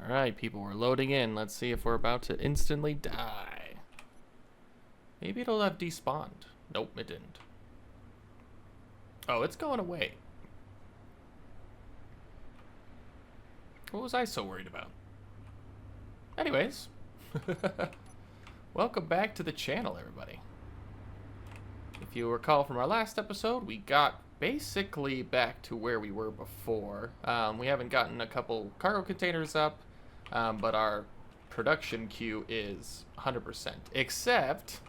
Alright, people, we're loading in. Let's see if we're about to instantly die. Maybe it'll have despawned. Nope, it didn't. Oh, it's going away. What was I so worried about? Anyways. Welcome back to the channel, everybody. If you recall from our last episode, we got basically back to where we were before. We haven't gotten a couple cargo containers up, but our production queue is 100%. Except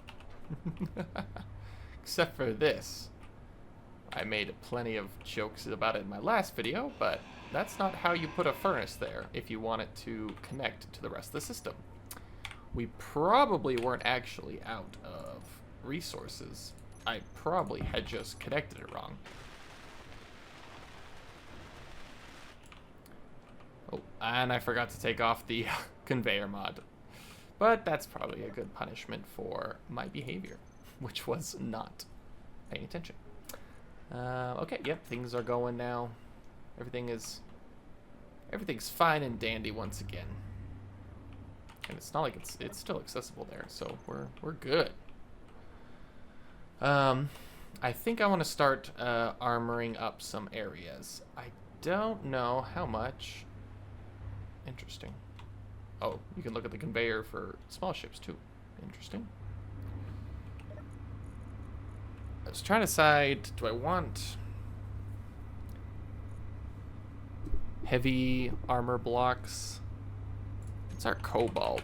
for this. I made plenty of jokes about it in my last video, but that's not how you put a furnace there if you want it to connect to the rest of the system. We probably weren't actually out of resources. I probably had just connected it wrong. Oh, and I forgot to take off the conveyor mod. But that's probably a good punishment for my behavior, which was not paying attention. Okay, yep, things are going now. Everything's fine and dandy once again. And it's not like it's still accessible there, so we're good. I think I want to start armoring up some areas. I don't know how much. Interesting. Oh, you can look at the conveyor for small ships too. Interesting. I was trying to decide, do I want heavy armor blocks? It's our cobalt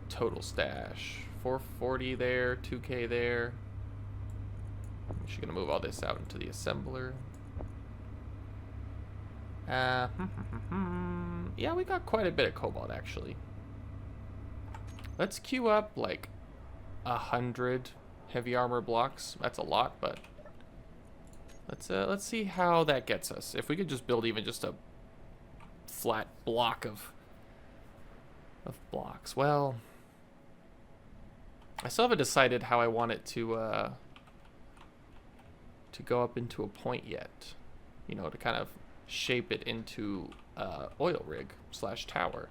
total stash. 440 there, 2K there. I'm just gonna move all this out into the assembler. Yeah, we got quite a bit of cobalt actually. Let's queue up like 100 heavy armor blocks. That's a lot, but let's see how that gets us. If we could just build even just a flat block of blocks. Well, I still haven't decided how I want it to go up into a point yet. You know, to kind of shape it into oil rig / tower.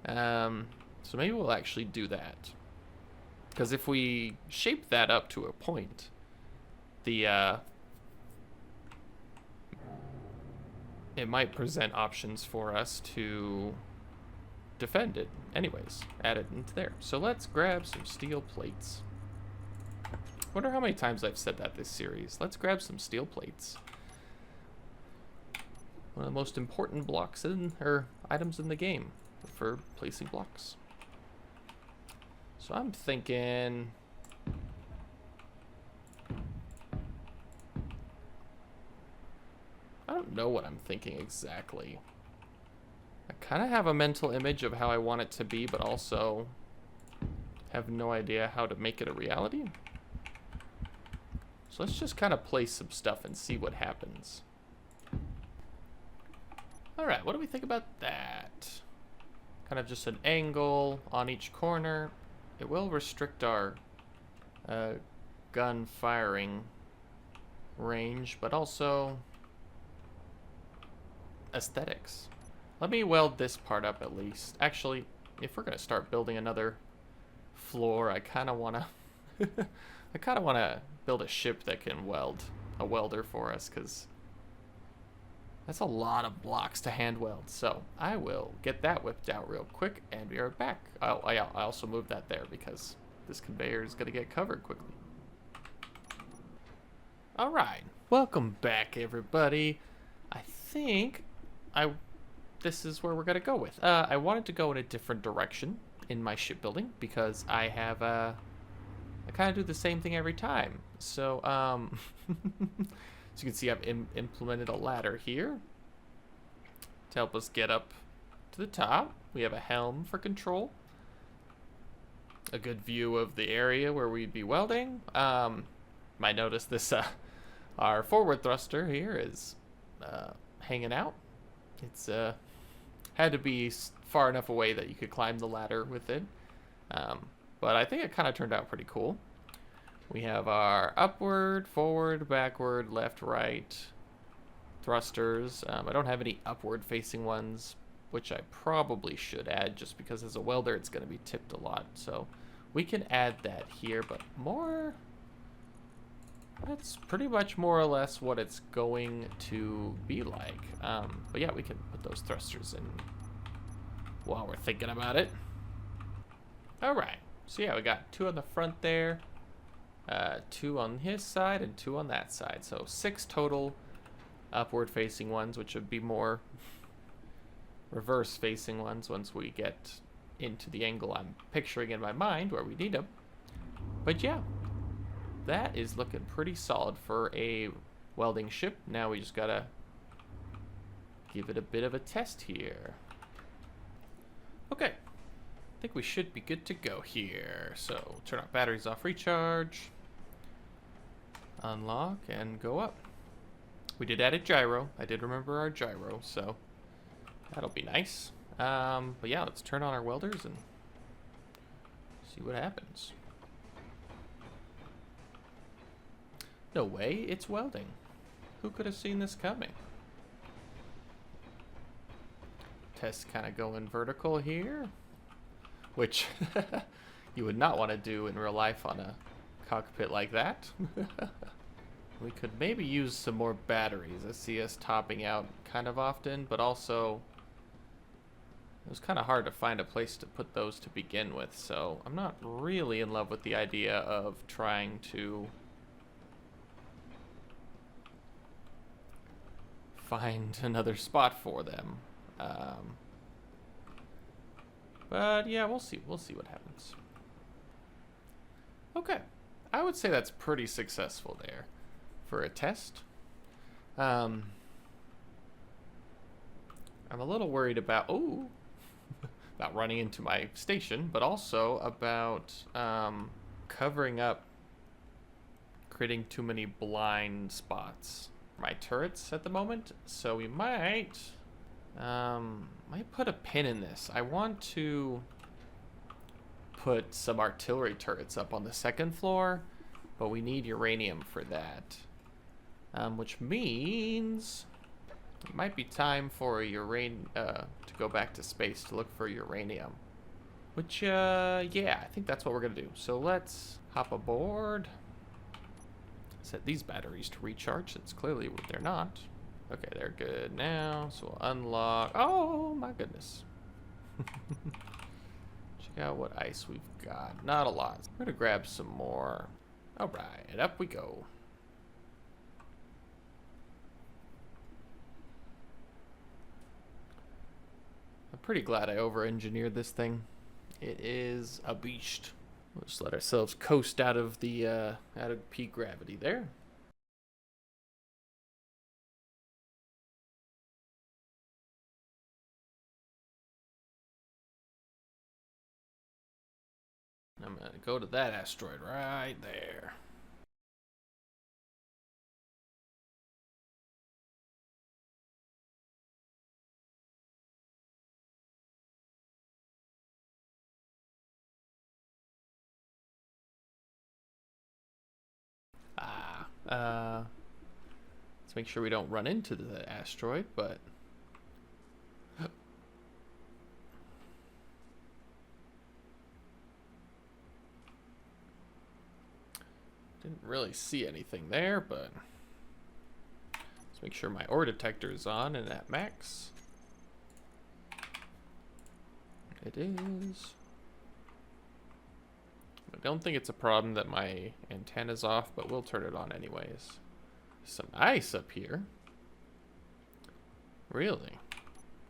So maybe we'll actually do that. Because if we shape that up to a point, it might present options for us to defend it anyways, add it into there. So let's grab some steel plates. Wonder how many times I've said that this series. Let's grab some steel plates. One of the most important blocks or items in the game for placing blocks. So I'm thinking I don't know what I'm thinking exactly. I kind of have a mental image of how I want it to be, but also have no idea how to make it a reality. So let's just kind of place some stuff and see what happens. Alright, what do we think about that? Kind of just an angle on each corner. It will restrict our gun firing range, but also aesthetics. Let me weld this part up at least. Actually, if we're gonna start building another floor, I kind of want to build a ship that can weld, a welder for us, because that's a lot of blocks to hand weld. So I will get that whipped out real quick and be right back. I also moved that there because this conveyor is going to get covered quickly. All right, welcome back, everybody. I think this is where we're going to go with. I wanted to go in a different direction in my shipbuilding because I have I kind of do the same thing every time. So as you can see, I've implemented a ladder here to help us get up to the top. We have a helm for control. A good view of the area where we'd be welding. Might notice this, our forward thruster here is hanging out. It's had to be far enough away that you could climb the ladder with it. But I think it kind of turned out pretty cool. We have our upward, forward, backward, left, right thrusters. I don't have any upward facing ones. which I probably should add just because as a welder it's going to be tipped a lot. So we can add that here, but more... That's pretty much more or less what it's going to be like. But yeah, we can put those thrusters in while we're thinking about it. Alright, so yeah, we got 2 on the front there, 2 on his side, and 2 on that side. So 6 total upward facing ones, which would be more reverse facing ones once we get into the angle I'm picturing in my mind where we need them. But yeah, that is looking pretty solid for a welding ship. Now we just gotta give it a bit of a test here. Okay, I think we should be good to go here. So turn our batteries off, recharge, unlock, and go up. We did add a gyro. I did remember our gyro, so that'll be nice. But yeah, let's turn on our welders and see what happens. No way, it's welding. Who could have seen this coming? Test kind of going vertical here, which you would not want to do in real life on a cockpit like that. We could maybe use some more batteries. I see us topping out kind of often, but also it was kind of hard to find a place to put those to begin with, so I'm not really in love with the idea of trying to find another spot for them. But yeah, we'll see what happens. Okay, I would say that's pretty successful there for a test. I'm a little worried about about running into my station, but also about covering up, creating too many blind spots for my turrets at the moment. So we might put a pin in this. I want to put some artillery turrets up on the 2nd floor, but we need uranium for that. Which means it might be time for a to go back to space to look for uranium. Which, yeah, I think that's what we're gonna do. So let's hop aboard. Set these batteries to recharge, since clearly they're not. Okay, they're good now. So we'll unlock. Oh my goodness. Check out what ice we've got. Not a lot. We're gonna grab some more. All right, up we go. I'm pretty glad I over-engineered this thing. It is a beast. We'll just let ourselves coast out of the peak gravity there. I'm gonna go to that asteroid right there. Let's make sure we don't run into the asteroid, but didn't really see anything there, but let's make sure my ore detector is on and at max. It is. I don't think it's a problem that my antenna's off, but we'll turn it on anyways. Some ice up here. Really?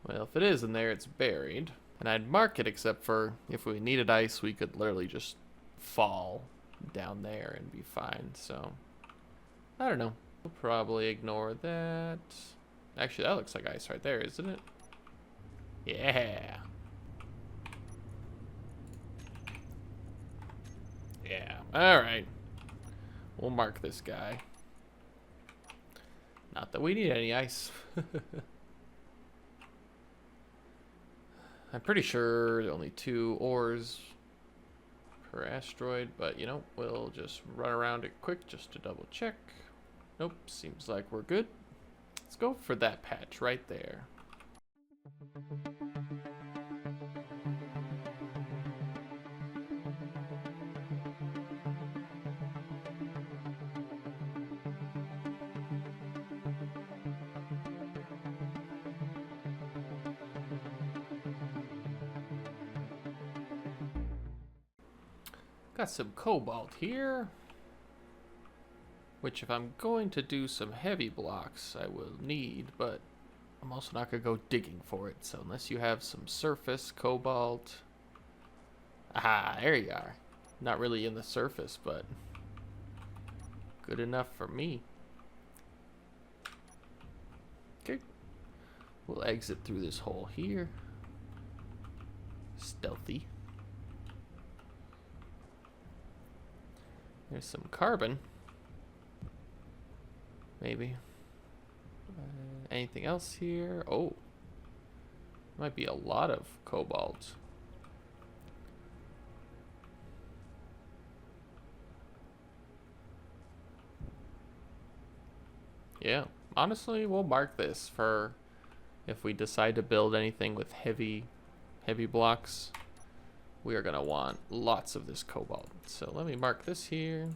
Well, if it is in there, it's buried. And I'd mark it, except for if we needed ice, we could literally just fall down there and be fine. So, I don't know. We'll probably ignore that. Actually, that looks like ice right there, isn't it? Yeah. Yeah. All right. We'll mark this guy. Not that we need any ice. I'm pretty sure only 2 ores per asteroid, but you know, we'll just run around it quick just to double check. Nope, seems like we're good. Let's go for that patch right there. Got some cobalt here, which if I'm going to do some heavy blocks, I will need, but I'm also not going to go digging for it. So unless you have some surface cobalt. Aha, there you are. Not really in the surface, but good enough for me. Okay. We'll exit through this hole here. Stealthy. There's some carbon. Maybe. Anything else here? Oh. Might be a lot of cobalt. Yeah. Honestly, we'll mark this for if we decide to build anything with heavy blocks. We are going to want lots of this cobalt. So let me mark this here.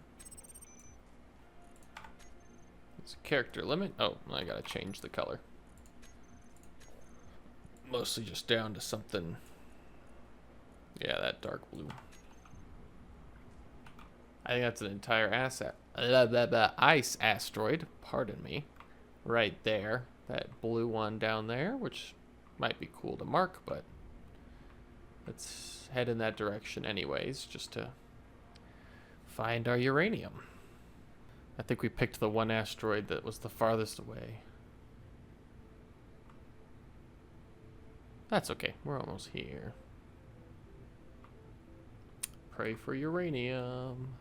It's a character limit. Oh, I got to change the color. Mostly just down to something. Yeah, that dark blue. I think that's an entire ice asteroid. Pardon me. Right there. That blue one down there, which might be cool to mark, but let's head in that direction anyways, just to find our uranium. I think we picked the one asteroid that was the farthest away. That's okay, we're almost here. Pray for uranium.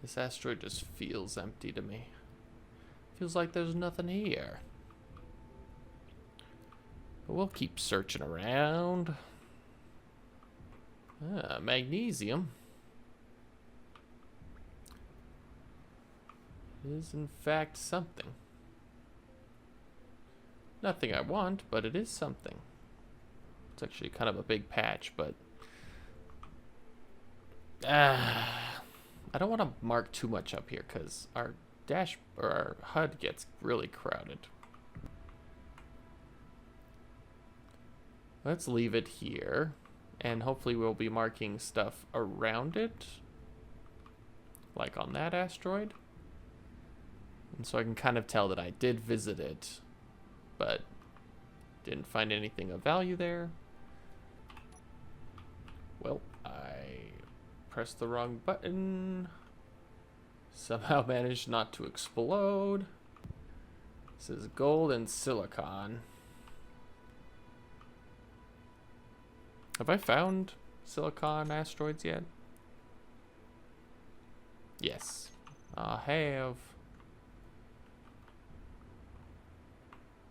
This asteroid just feels empty to me. Feels like there's nothing here. But we'll keep searching around. Ah, magnesium is in fact something. Nothing I want, but it is something. It's actually kind of a big patch, but I don't want to mark too much up here because our our HUD gets really crowded. Let's leave it here, and hopefully we'll be marking stuff around it, like on that asteroid. And so I can kind of tell that I did visit it, but didn't find anything of value there. Well, I pressed the wrong button. Somehow managed not to explode. This is gold and silicon. Have I found silicon asteroids yet? Yes, I have.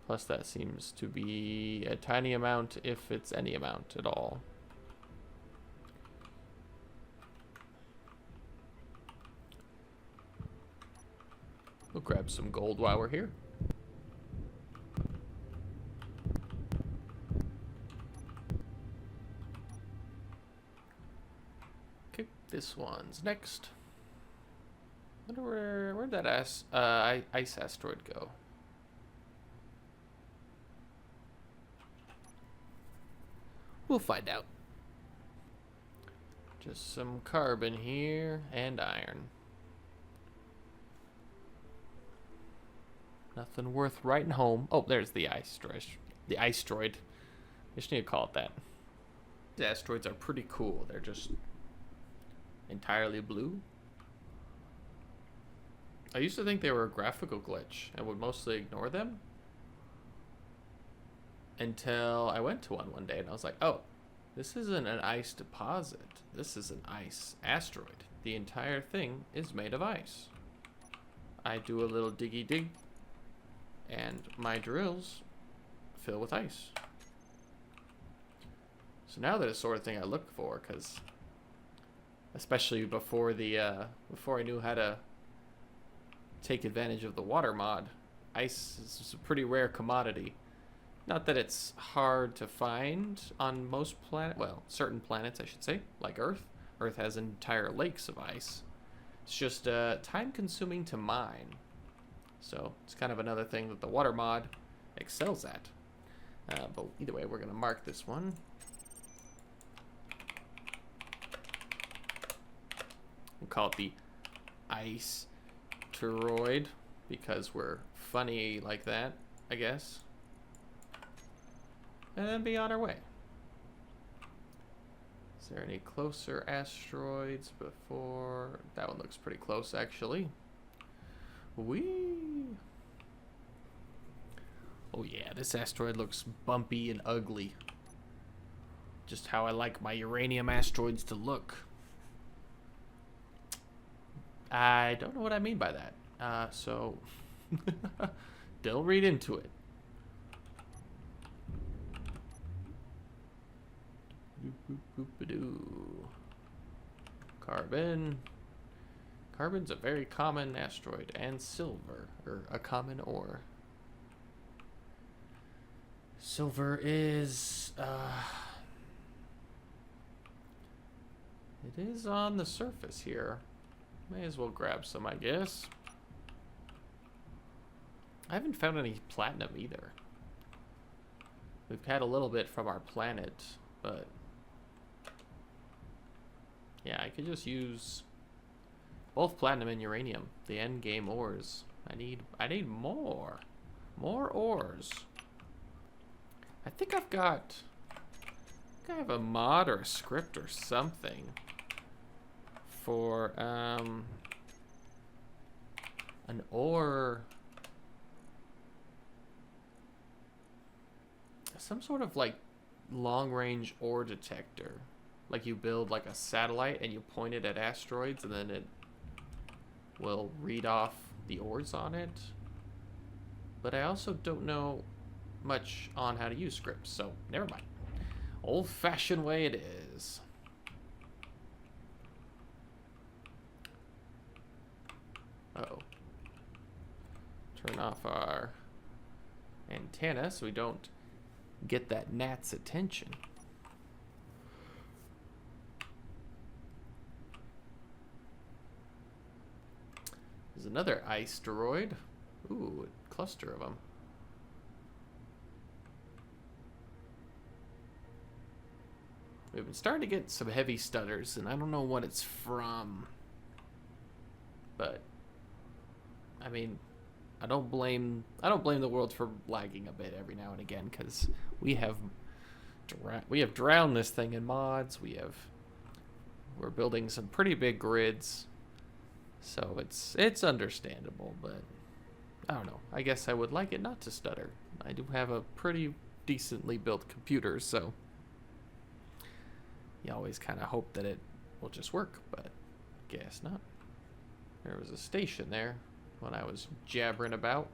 Plus that seems to be a tiny amount, if it's any amount at all. We'll grab some gold while we're here. Okay, this one's next. Wonder where'd that ice asteroid go? We'll find out. Just some carbon here and iron. Nothing worth writing home. Oh, there's the asteroid. The asteroid. I just need to call it that. The asteroids are pretty cool. They're just entirely blue. I used to think they were a graphical glitch and would mostly ignore them. Until I went to one day and I was like, oh, this isn't an ice deposit. This is an ice asteroid. The entire thing is made of ice. I do a little diggy dig and my drills fill with ice. So now they're the sort of thing I look for, because especially before I knew how to take advantage of the water mod, ice is a pretty rare commodity. Not that it's hard to find on most planets, well, certain planets I should say, like Earth. Earth has entire lakes of ice. It's just time consuming to mine. So it's kind of another thing that the water mod excels at. But either way, we're going to mark this one. call it the Asteroid because we're funny like that, I guess. And then be on our way. Is there any closer asteroids before? That one looks pretty close, actually. Whee! Oh yeah, this asteroid looks bumpy and ugly. Just how I like my uranium asteroids to look. I don't know what I mean by that. So don't read into it. Carbon. Carbon's a very common asteroid, and silver, or a common ore. Silver is, it is on the surface here. May as well grab some, I guess. I haven't found any platinum either. We've had a little bit from our planet, but yeah, I could just use both platinum and uranium, the end game ores. I need more ores. I think I have a mod or a script or something for an ore, some sort of like long range ore detector. Like you build like a satellite and you point it at asteroids and then it will read off the ores on it. But I also don't know much on how to use scripts, so never mind. Old-fashioned way it is. Uh-oh. Turn off our antenna so we don't get that gnat's attention. There's another asteroid. Ooh, a cluster of them. We've been starting to get some heavy stutters, and I don't know what it's from. But I mean, I don't blame the world for lagging a bit every now and again, because we have drowned this thing in mods. We're building some pretty big grids. So it's understandable, but I don't know. I guess I would like it not to stutter. I do have a pretty decently built computer, so you always kind of hope that it will just work, but guess not. There was a station there when I was jabbering about.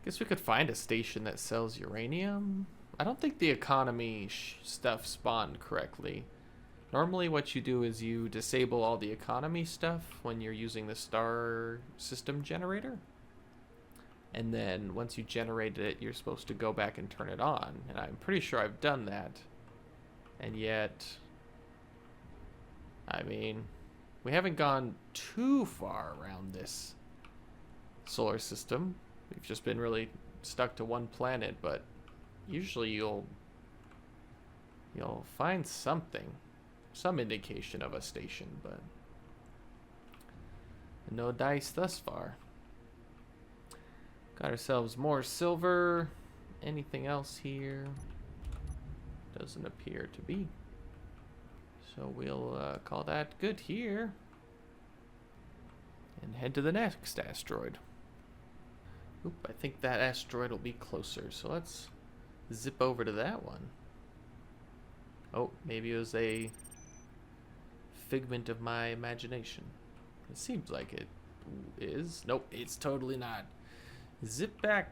Guess we could find a station that sells uranium. I don't think the economy stuff spawned correctly. Normally what you do is you disable all the economy stuff when you're using the star system generator. And then once you generate it, you're supposed to go back and turn it on. And I'm pretty sure I've done that. And yet, I mean, we haven't gone too far around this solar system. We've just been really stuck to one planet, but usually you'll find something. Some indication of a station, but no dice thus far. Got ourselves more silver. Anything else here? Doesn't appear to be. So we'll call that good here and head to the next asteroid. Oop, I think that asteroid will be closer, so let's zip over to that one. Oh, maybe it was a figment of my imagination. It seems like it is. Nope, it's totally not. Zip back.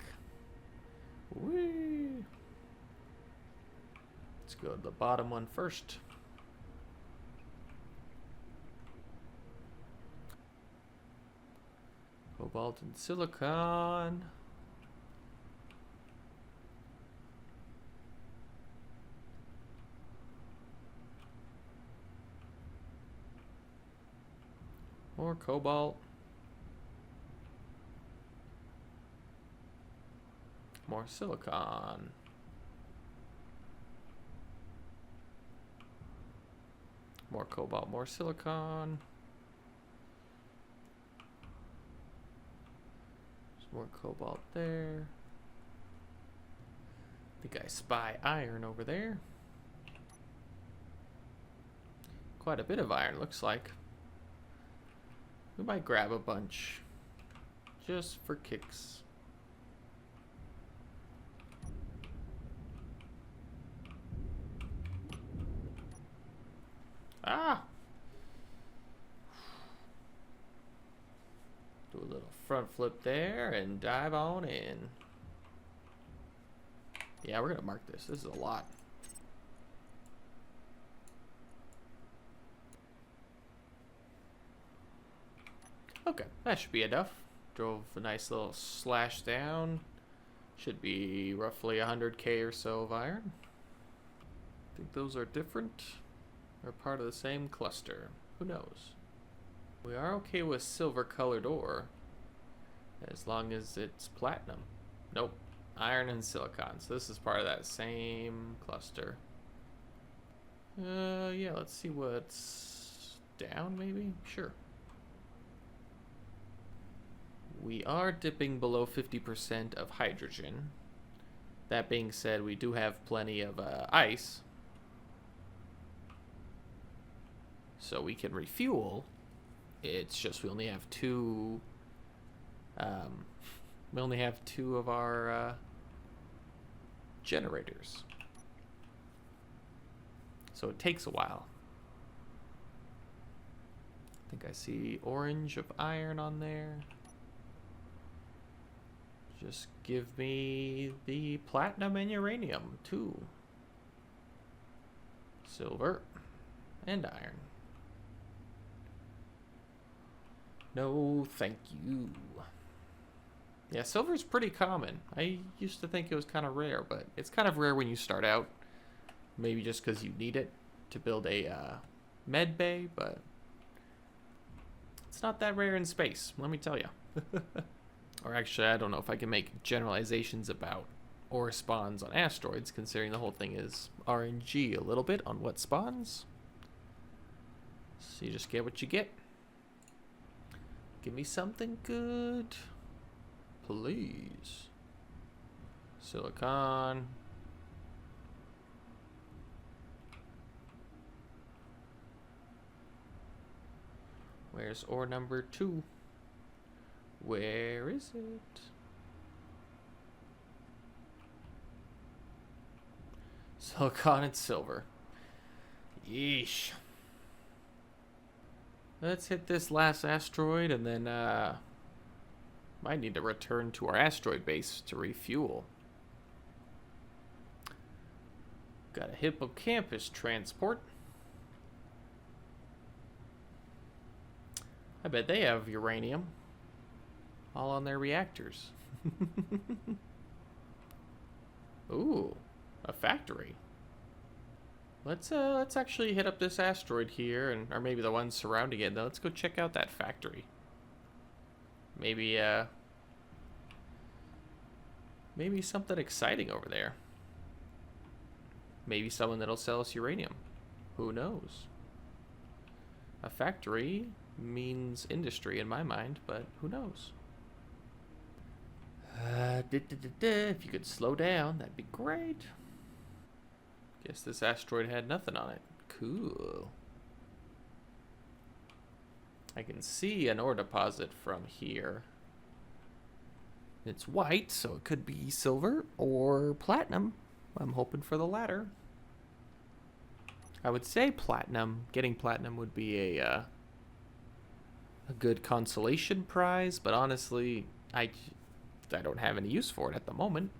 Whee! Let's go to the bottom one first. Cobalt and silicon. More cobalt. More silicon. More cobalt, more silicon. There's more cobalt there. I think I spy iron over there. Quite a bit of iron, looks like. We might grab a bunch. Just for kicks. Ah! Do a little front flip there and dive on in. Yeah, we're gonna mark this. This is a lot. Okay, that should be enough. Drove a nice little slash down. Should be roughly 100k or so of iron. I think those are different. Or part of the same cluster. Who knows? We are okay with silver colored ore. As long as it's platinum. Nope. Iron and silicon. So this is part of that same cluster. Yeah, let's see what's down maybe? Sure. We are dipping below 50% of hydrogen. That being said, we do have plenty of ice. So we can refuel. It's just we only have two. We only have two of our generators. So it takes a while. I think I see orange of iron on there. Just give me the platinum and uranium too. Silver and iron. No, thank you. Yeah, silver's pretty common. I used to think it was kind of rare, but it's kind of rare when you start out. Maybe just because you need it to build a med bay, but it's not that rare in space, let me tell you. Or actually, I don't know if I can make generalizations about ore spawns on asteroids, considering the whole thing is RNG a little bit on what spawns. So you just get what you get. Give me something good. Please. Silicon. Where's ore number 2? Where is it? Silicon and silver. Yeesh. Let's hit this last asteroid and then might need to return to our asteroid base to refuel. Got a hippocampus transport. I bet they have uranium all on their reactors. Ooh, a factory. Let's actually hit up this asteroid here, and or maybe the ones surrounding it. Now let's go check out that factory. Maybe maybe something exciting over there. Maybe someone that'll sell us uranium. Who knows? A factory means industry in my mind, but who knows? If you could slow down, that'd be great. Guess this asteroid had nothing on it. Cool. I can see an ore deposit from here. It's white, so it could be silver or platinum. I'm hoping for the latter. I would say platinum. Getting platinum would be a good consolation prize, but honestly, I don't have any use for it at the moment.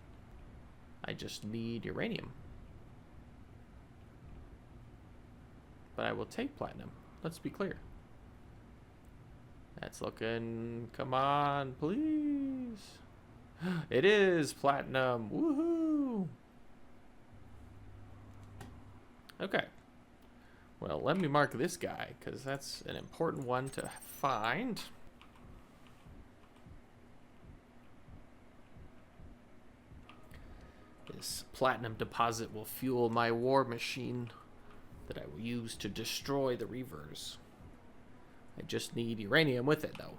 I just need uranium. But I will take platinum. Let's be clear. That's looking... Come on, please. It is platinum. Woohoo! Okay. Well, let me mark this guy, because that's an important one to find. This platinum deposit will fuel my war machine that I will use to destroy the reavers. I just need uranium with it, though.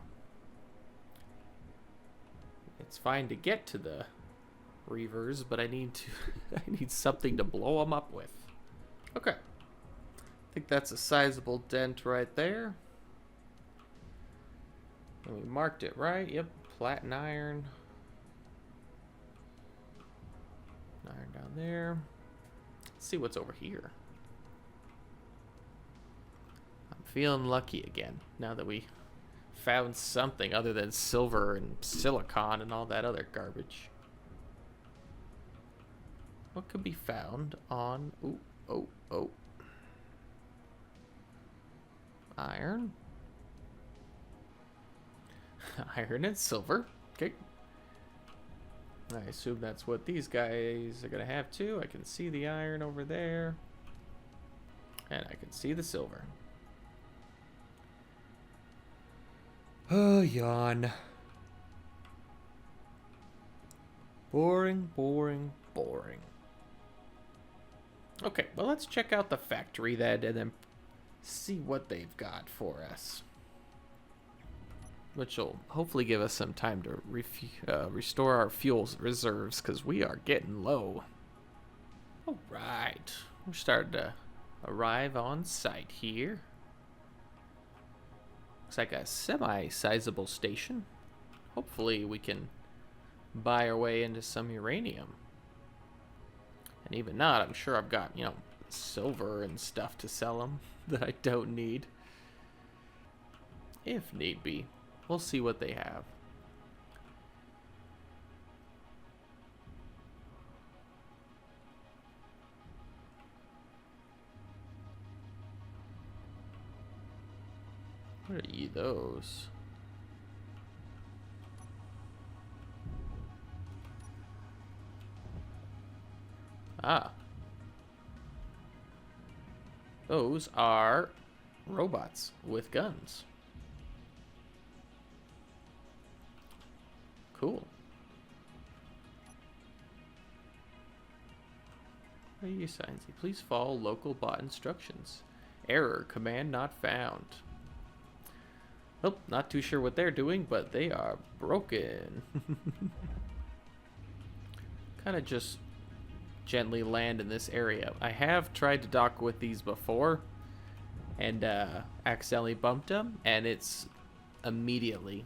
It's fine to get to the reavers, but I need to I need something to blow them up with. Okay. I think that's a sizable dent right there. And we marked it right. Yep, platinum iron. Iron down there. Let's see what's over here. I'm feeling lucky again now that we found something other than silver and silicon and all that other garbage. What could be found on... Oh. Iron. Iron and silver. Okay. I assume that's what these guys are going to have too. I can see the iron over there. And I can see the silver. Oh, yawn. Boring. Okay, well, let's check out the factory then and then see what they've got for us. Which will hopefully give us some time to restore our fuel reserves, because we are getting low. Alright, we're starting to arrive on site here. Looks like a semi-sizable station. Hopefully we can buy our way into some uranium. And even not, I'm sure I've got, you know, silver and stuff to sell them that I don't need. If need be. We'll see what they have. What are you, those? Ah. Those are robots with guns. Cool. What are you signs? Please follow local bot instructions. Error, command not found. Oh, not too sure what they're doing, but they are broken. Kind of just gently land in this area. I have tried to dock with these before and accidentally bumped them, and it's immediately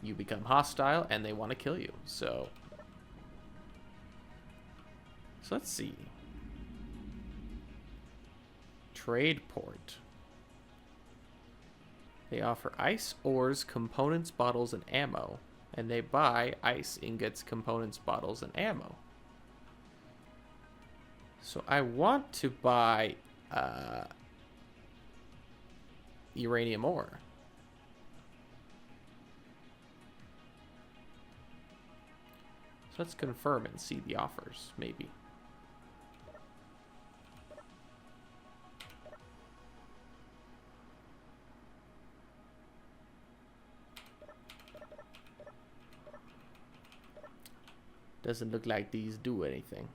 you become hostile and they want to kill you. So let's see. Trade port. They offer ice, ores, components, bottles, and ammo. And they buy ice, ingots, components, bottles, and ammo. So I want to buy uranium ore. So let's confirm and see the offers, maybe. Doesn't look like these do anything.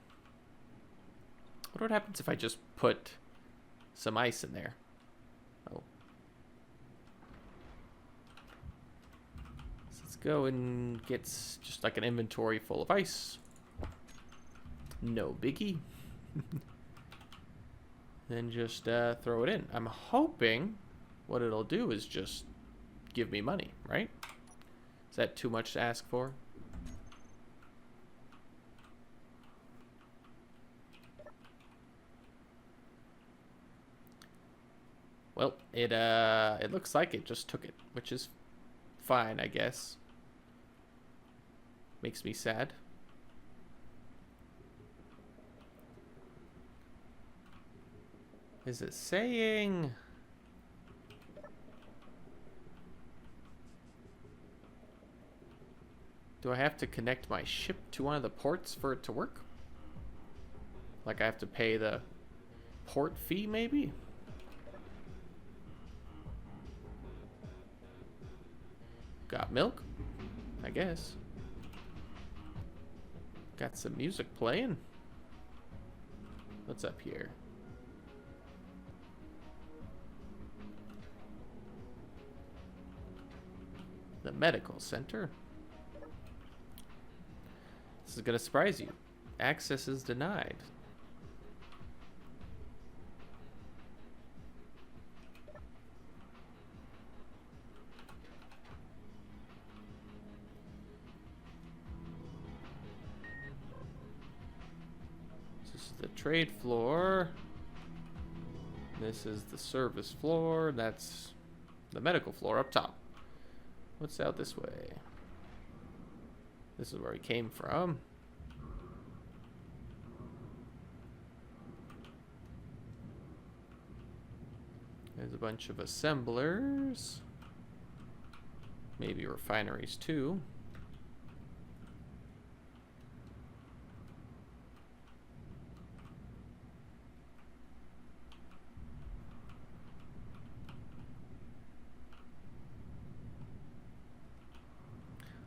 What happens if I just put some ice in there? Oh. So let's go and get just like an inventory full of ice. No biggie. Then just throw it in. I'm hoping what it'll do is just give me money, right? Is that too much to ask for? Well, it looks like it just took it, which is fine, I guess. Makes me sad. Is it saying... Do I have to connect my ship to one of the ports for it to work? Like I have to pay the port fee, maybe? Got milk? I guess. Got some music playing. What's up here? The medical center. This is gonna surprise you. Access is denied. This is the trade floor. This is the service floor. That's the medical floor up top. What's out this way? This is where we came from. There's a bunch of assemblers. Maybe refineries too.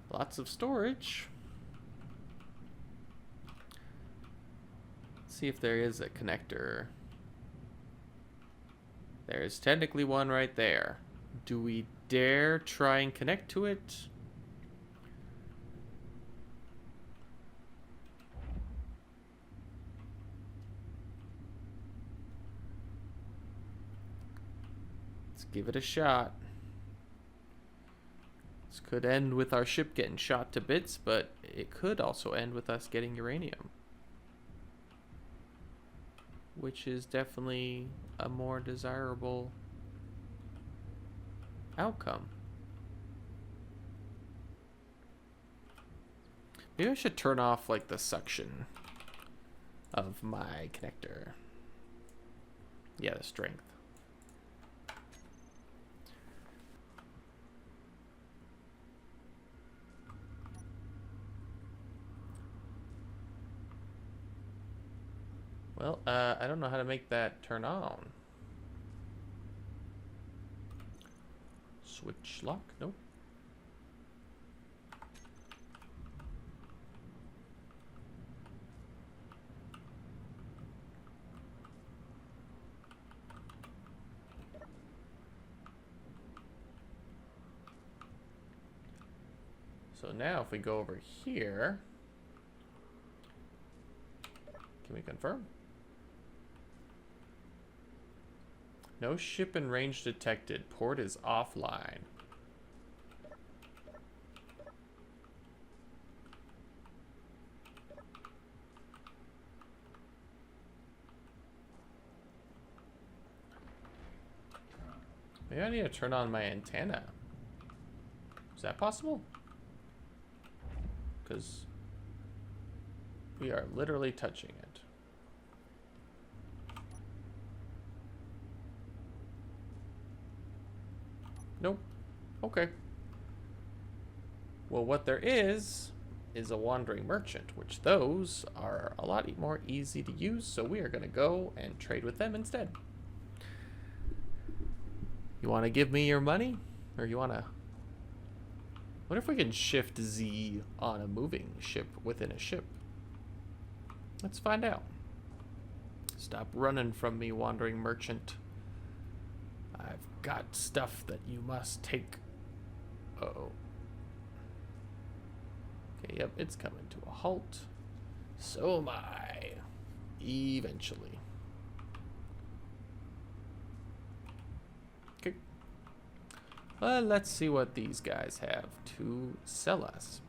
Lots of storage. Let's see if there is a connector. There's technically one right there. Do we dare try and connect to it? Let's give it a shot. This could end with our ship getting shot to bits, but it could also end with us getting uranium, which is definitely a more desirable outcome. Maybe I should turn off like the suction of my connector. Yeah, the strength. Well, I don't know how to make that turn on. Switch lock? Nope. So now if we go over here, can we confirm? No ship in range detected. Port is offline. Maybe I need to turn on my antenna. Is that possible? Because we are literally touching it. Nope. Okay. Well, what there is a wandering merchant, which those are a lot more easy to use, so we are going to go and trade with them instead. You want to give me your money? Or you want to... What if we can shift Z on a moving ship within a ship? Let's find out. Stop running from me, wandering merchant. I've got stuff that you must take. Uh-oh. Okay, yep, it's coming to a halt. So am I. Eventually. Okay. Well, let's see what these guys have to sell us.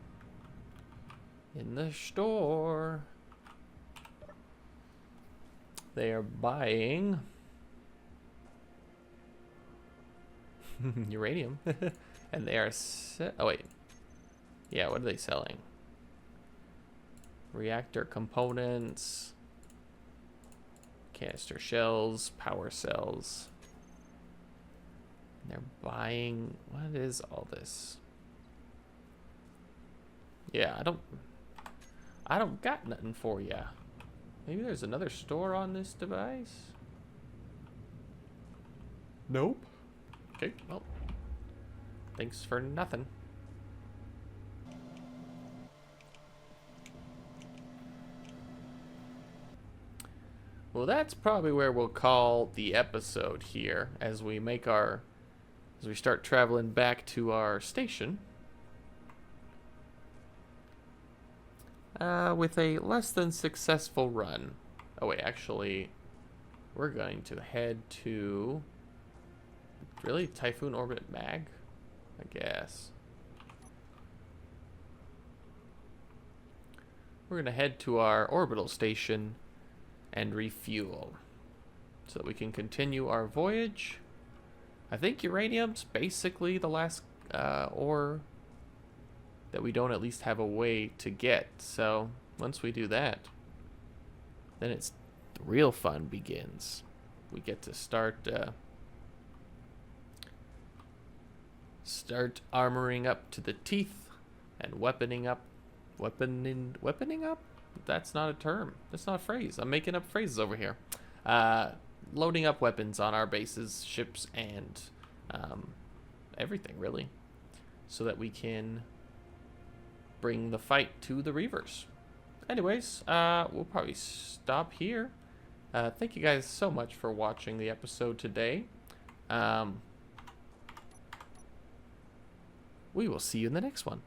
In the store. They are buying uranium. And they are oh wait. Yeah, what are they selling? Reactor components, canister shells, power cells. And they're buying, what is all this? Yeah, I don't got nothing for ya. Maybe there's another store on this device? Nope. Okay, well, thanks for nothing. Well, that's probably where we'll call the episode here as we make our, as we start traveling back to our station. with a less than successful run. Oh wait, actually, we're going to head to... Really? Typhoon Orbit Mag? I guess. We're going to head to our orbital station and refuel so that we can continue our voyage. I think uranium's basically the last ore that we don't at least have a way to get. So once we do that, then it's the real fun begins. We get to start armoring up to the teeth and weaponing up. Weaponing up? That's not a term. That's not a phrase. I'm making up phrases over here. Loading up weapons on our bases, ships, and everything, really. So that we can bring the fight to the Reavers. Anyways, we'll probably stop here. Thank you guys so much for watching the episode today. We will see you in the next one.